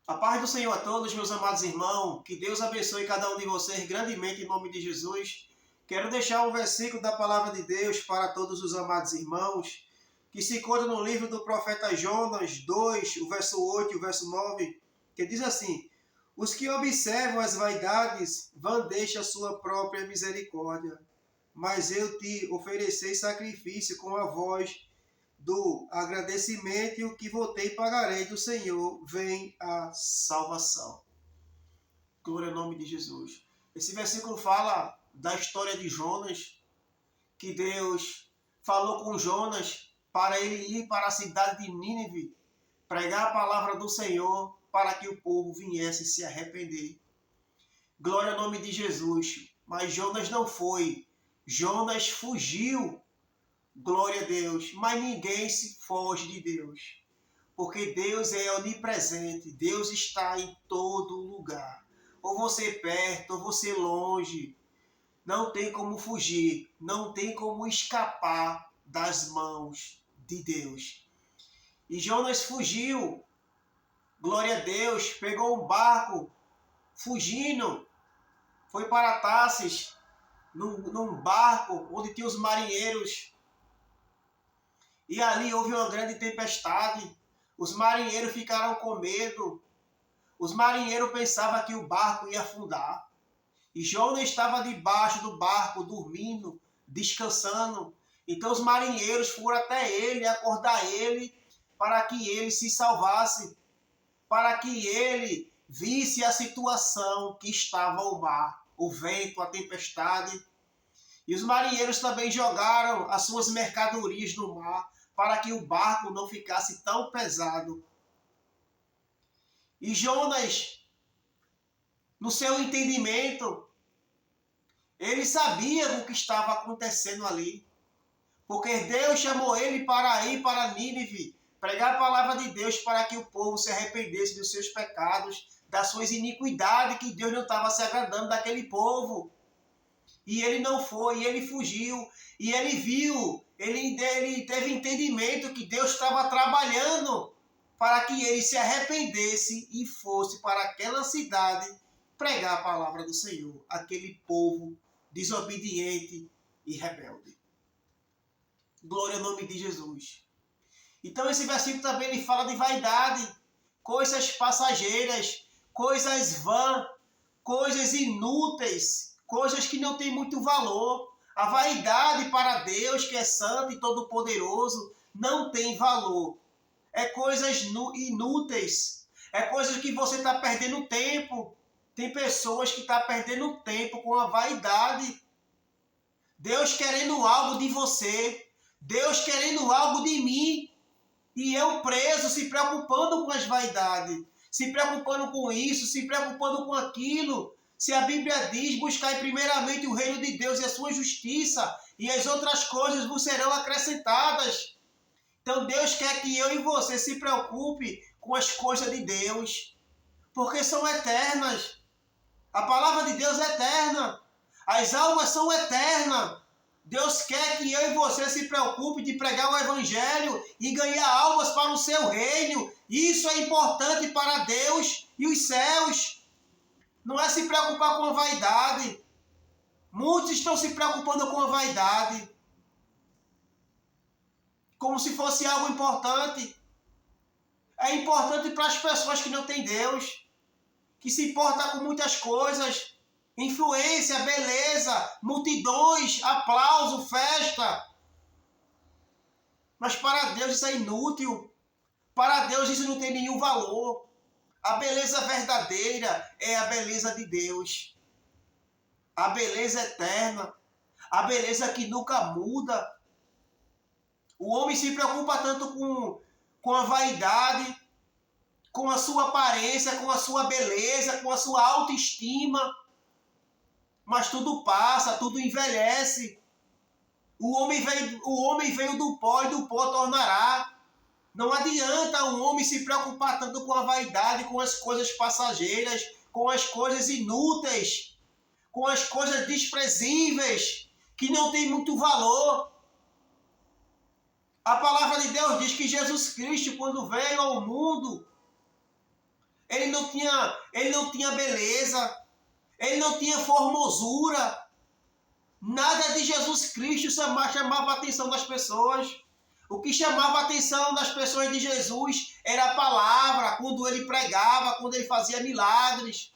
A paz do Senhor a todos, meus amados irmãos. Que Deus abençoe cada um de vocês grandemente em nome de Jesus. Quero deixar um versículo da palavra de Deus para todos os amados irmãos, que se encontra no livro do profeta Jonas 2, o verso 8 e o verso 9, que diz assim: os que observam as vaidades vão deixar a sua própria misericórdia, mas eu te ofereci sacrifício com a voz do agradecimento, e o que votei pagarei do Senhor, vem a salvação. Glória ao nome de Jesus. Esse versículo fala da história de Jonas, que Deus falou com Jonas para ele ir para a cidade de Nínive, pregar a palavra do Senhor para que o povo viesse se arrepender. Glória ao nome de Jesus. Mas Jonas não foi. Jonas fugiu. Glória a Deus. Mas ninguém se foge de Deus. Porque Deus é onipresente. Deus está em todo lugar. Ou você perto, ou você longe. Não tem como fugir. Não tem como escapar das mãos de Deus. E Jonas fugiu. Glória a Deus. Pegou um barco fugindo. Foi para Tarsis. Num barco onde tinha os marinheiros. E ali houve uma grande tempestade. Os marinheiros ficaram com medo. Os marinheiros pensavam que o barco ia afundar. E Jonas estava debaixo do barco, dormindo, descansando. Então os marinheiros foram até ele, acordar ele, para que ele se salvasse. Para que ele visse a situação que estava o mar, o vento, a tempestade. E os marinheiros também jogaram as suas mercadorias no mar, para que o barco não ficasse tão pesado. E Jonas, no seu entendimento, ele sabia o que estava acontecendo ali. Porque Deus chamou ele para ir para Nínive, pregar a palavra de Deus para que o povo se arrependesse dos seus pecados, das suas iniquidades, que Deus não estava se agradando daquele povo. E ele não foi, e ele fugiu, e ele viu, ele teve entendimento que Deus estava trabalhando para que ele se arrependesse e fosse para aquela cidade pregar a palavra do Senhor, aquele povo desobediente e rebelde. Glória ao nome de Jesus. Então esse versículo também ele fala de vaidade, coisas passageiras, coisas vãs, coisas inúteis, coisas que não têm muito valor. A vaidade para Deus, que é santo e todo-poderoso, não tem valor. É coisas inúteis. É coisas que você está perdendo tempo. Tem pessoas que estão perdendo tempo com a vaidade. Deus querendo algo de você. Deus querendo algo de mim. E eu preso, se preocupando com as vaidades. Se preocupando com isso, se preocupando com aquilo. Se a Bíblia diz, buscai primeiramente o reino de Deus e a sua justiça, e as outras coisas vos serão acrescentadas. Então Deus quer que eu e você se preocupe com as coisas de Deus, porque são eternas. A palavra de Deus é eterna. As almas são eternas. Deus quer que eu e você se preocupe de pregar o Evangelho e ganhar almas para o seu reino. Isso é importante para Deus e os céus. Não é se preocupar com a vaidade. Muitos estão se preocupando com a vaidade, como se fosse algo importante. É importante para as pessoas que não têm Deus, que se importam com muitas coisas. Influência, beleza, multidões, aplauso, festa. Mas para Deus isso é inútil. Para Deus isso não tem nenhum valor. A beleza verdadeira é a beleza de Deus. A beleza eterna. A beleza que nunca muda. O homem se preocupa tanto com a vaidade, com a sua aparência, com a sua beleza, com a sua autoestima. Mas tudo passa, tudo envelhece. O homem veio do pó e do pó tornará. Não adianta um homem se preocupar tanto com a vaidade, com as coisas passageiras, com as coisas inúteis, com as coisas desprezíveis, que não tem muito valor. A palavra de Deus diz que Jesus Cristo, quando veio ao mundo, ele não tinha beleza, ele não tinha formosura. Nada de Jesus Cristo chamava a atenção das pessoas. O que chamava a atenção das pessoas de Jesus era a palavra, quando ele pregava, quando ele fazia milagres.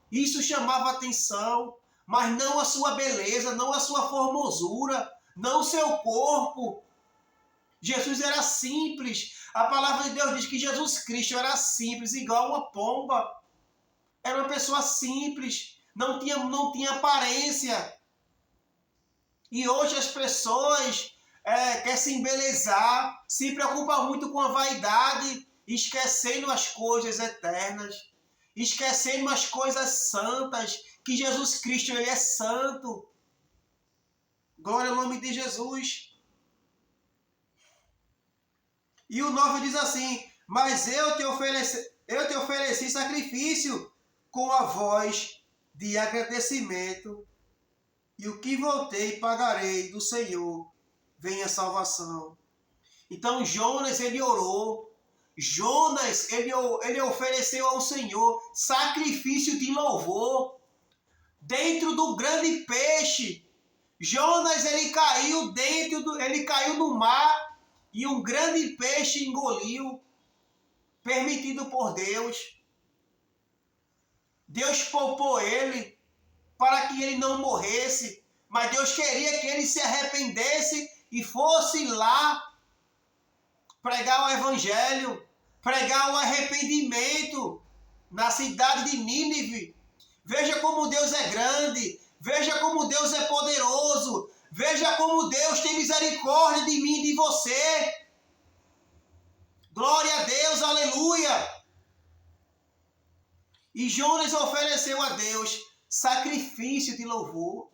Isso chamava a atenção, mas não a sua beleza, não a sua formosura, não o seu corpo. Jesus era simples. A palavra de Deus diz que Jesus Cristo era simples, igual uma pomba. Era uma pessoa simples, não tinha aparência. E hoje as pessoas querem se embelezar, se preocupam muito com a vaidade, esquecendo as coisas eternas, esquecendo as coisas santas, que Jesus Cristo ele é santo. Glória ao nome de Jesus. E o 9 diz assim: mas eu te ofereci sacrifício com a voz de agradecimento, e o que voltei pagarei do Senhor, vem a salvação. Então Jonas ele orou, Jonas ele ofereceu ao Senhor sacrifício de louvor dentro do grande peixe. Jonas ele caiu no mar e um grande peixe engoliu, permitido por Deus. Deus poupou ele para que ele não morresse, mas Deus queria que ele se arrependesse e fosse lá pregar o evangelho, pregar o arrependimento na cidade de Nínive. Veja como Deus é grande, veja como Deus é poderoso, veja como Deus tem misericórdia de mim e de você. Glória a Deus, aleluia! E Jonas ofereceu a Deus sacrifício de louvor.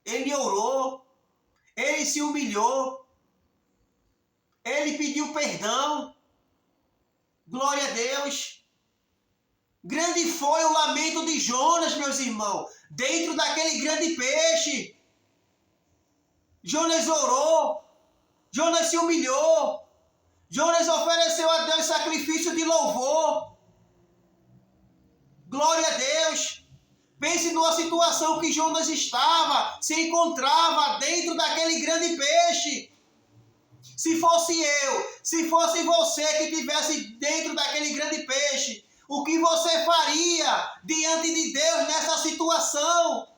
Ele orou, ele se humilhou, ele pediu perdão. Glória a Deus. Grande foi o lamento de Jonas, meus irmãos, dentro daquele grande peixe. Jonas orou, Jonas se humilhou, Jonas ofereceu a Deus sacrifício de louvor. Glória a Deus. Pense numa situação que Jonas se encontrava dentro daquele grande peixe. Se fosse eu, se fosse você que estivesse dentro daquele grande peixe, o que você faria diante de Deus nessa situação?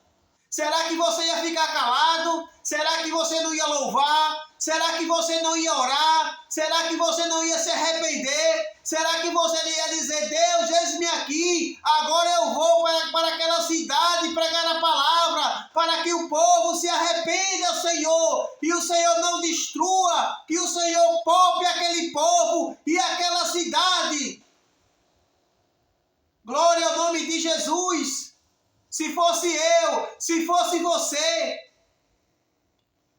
Será que você ia ficar calado? Será que você não ia louvar? Será que você não ia orar? Será que você não ia se arrepender? Será que você ia dizer: Deus, eis-me aqui, agora eu vou para aquela cidade pregar a palavra, para que o povo se arrependa, Senhor, e o Senhor não destrua, que o Senhor poupe aquele povo e aquela cidade. Glória ao nome de Jesus. Se fosse eu, se fosse você,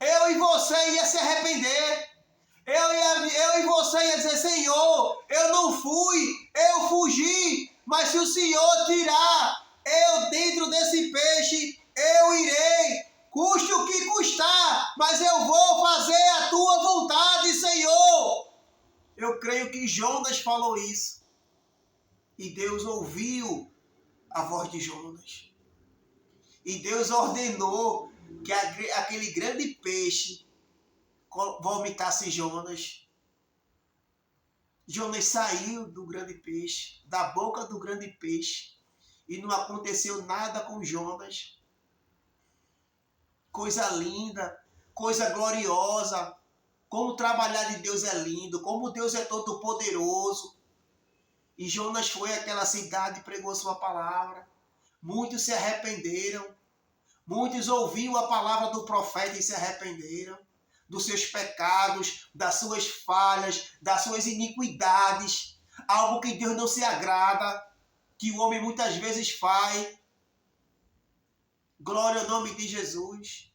eu e você ia se arrepender. Eu e você ia dizer: Senhor, eu não fui, eu fugi, mas se o Senhor tirar eu dentro desse peixe, eu irei, custe o que custar, mas eu vou fazer a tua vontade, Senhor. Eu creio que Jonas falou isso. E Deus ouviu a voz de Jonas. E Deus ordenou que aquele grande peixe vomitasse Jonas. Jonas saiu do grande peixe, da boca do grande peixe, e não aconteceu nada com Jonas. Coisa linda, coisa gloriosa. Como o trabalhar de Deus é lindo, como Deus é todo poderoso. E Jonas foi àquela cidade e pregou sua palavra. Muitos se arrependeram. Muitos ouviram a palavra do profeta e se arrependeram dos seus pecados, das suas falhas, das suas iniquidades. Algo que Deus não se agrada, que o homem muitas vezes faz. Glória ao nome de Jesus.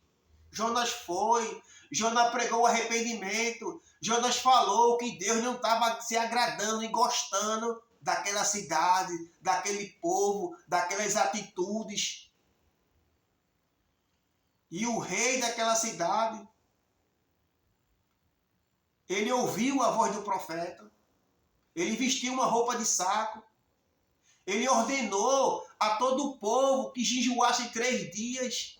Jonas foi. Jonas pregou o arrependimento. Jonas falou que Deus não estava se agradando e gostando daquela cidade, daquele povo, daquelas atitudes. E o rei daquela cidade, ele ouviu a voz do profeta, ele vestiu uma roupa de saco, Ele ordenou a todo o povo que jejuasse 3 dias.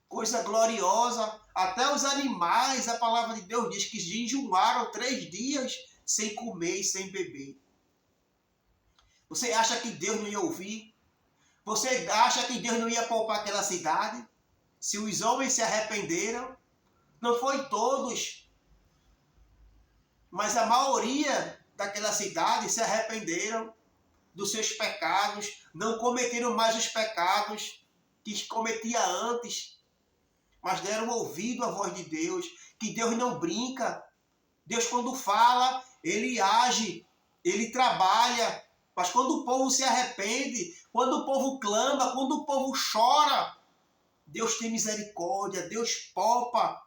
Coisa gloriosa. Até os animais, a palavra de Deus diz que jejuaram 3 dias sem comer e sem beber. Você acha que Deus não ia ouvir? Você acha que Deus não ia poupar aquela cidade? Se os homens se arrependeram, não foi todos, mas a maioria daquela cidade se arrependeram dos seus pecados, não cometeram mais os pecados que cometia antes, mas deram ouvido à voz de Deus, que Deus não brinca. Deus, quando fala, ele age, ele trabalha, mas quando o povo se arrepende, quando o povo clama, quando o povo chora, Deus tem misericórdia, Deus poupa.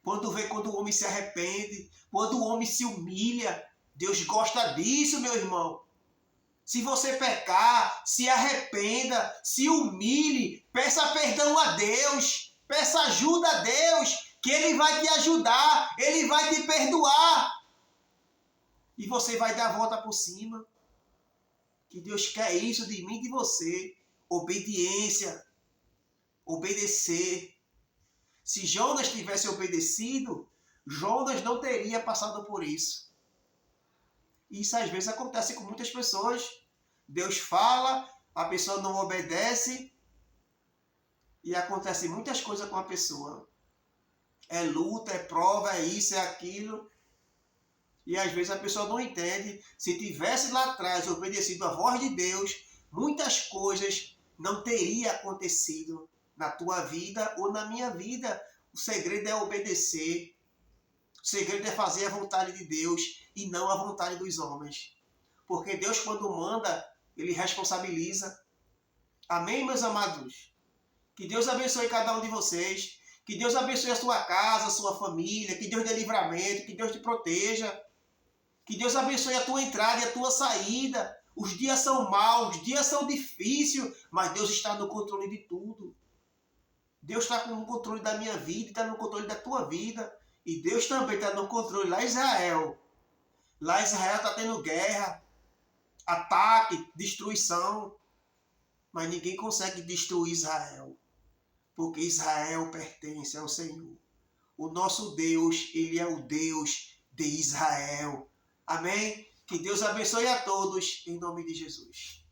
Quando o homem se arrepende, quando o homem se humilha, Deus gosta disso, meu irmão. Se você pecar, se arrependa, se humilhe, peça perdão a Deus, peça ajuda a Deus, que Ele vai te ajudar, Ele vai te perdoar. E você vai dar a volta por cima. Que Deus quer isso de mim e de você. Obediência. Obedecer. Se Jonas tivesse obedecido, Jonas não teria passado por isso. Isso às vezes acontece com muitas pessoas. Deus fala, a pessoa não obedece e acontece muitas coisas com a pessoa. É luta, é prova, é isso, é aquilo. E às vezes a pessoa não entende. Se tivesse lá atrás obedecido à voz de Deus, muitas coisas não teriam acontecido na tua vida ou na minha vida. O segredo é obedecer. O segredo é fazer a vontade de Deus e não a vontade dos homens. Porque Deus, quando manda, Ele responsabiliza. Amém, meus amados? Que Deus abençoe cada um de vocês. Que Deus abençoe a sua casa, a sua família. Que Deus dê livramento, que Deus te proteja. Que Deus abençoe a tua entrada e a tua saída. Os dias são maus, os dias são difíceis, mas Deus está no controle de tudo. Deus está no controle da minha vida, está no controle da tua vida. E Deus também está no controle lá em Israel. Lá Israel está tendo guerra, ataque, destruição. Mas ninguém consegue destruir Israel. Porque Israel pertence ao Senhor. O nosso Deus, Ele é o Deus de Israel. Amém? Que Deus abençoe a todos, em nome de Jesus.